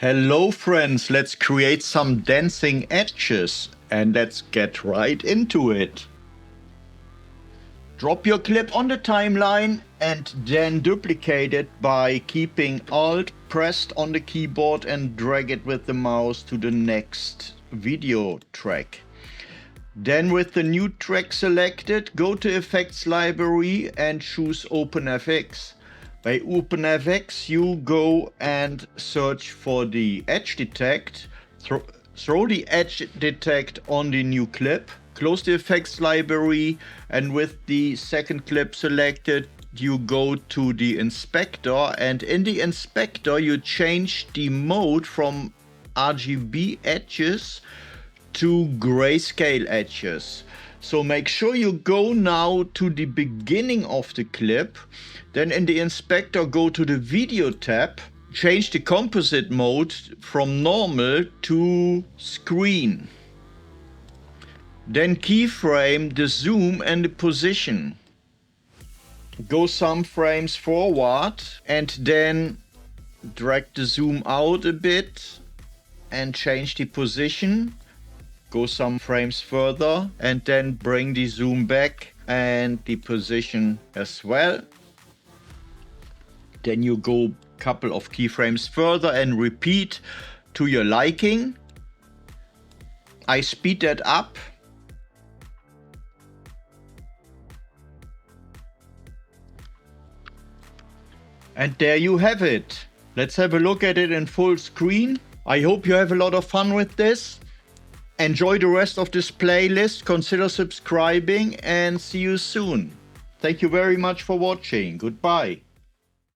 Hello friends, let's create some dancing edges and let's get right into it. Drop your clip on the timeline and then duplicate it by keeping Alt pressed on the keyboard and drag it with the mouse to the next video track. Then with the new track selected, go to Effects Library and choose OpenFX. By OpenFX you go and search for the edge detect, throw the edge detect on the new clip, close the effects library, and with the second clip selected you go to the inspector, and in the inspector you change the mode from RGB edges to grayscale edges. So make sure you go now to the beginning of the clip, then in the inspector go to the video tab, change the composite mode from normal to screen. Then keyframe the zoom and the position. Go some frames forward and then drag the zoom out a bit and change the position. Go some frames further and then bring the zoom back and the position as well. Then you go a couple of keyframes further and repeat to your liking. I speed that up. And there you have it. Let's have a look at it in full screen. I hope you have a lot of fun with this. Enjoy the rest of this playlist, consider subscribing, and see you soon. Thank you very much for watching. Goodbye.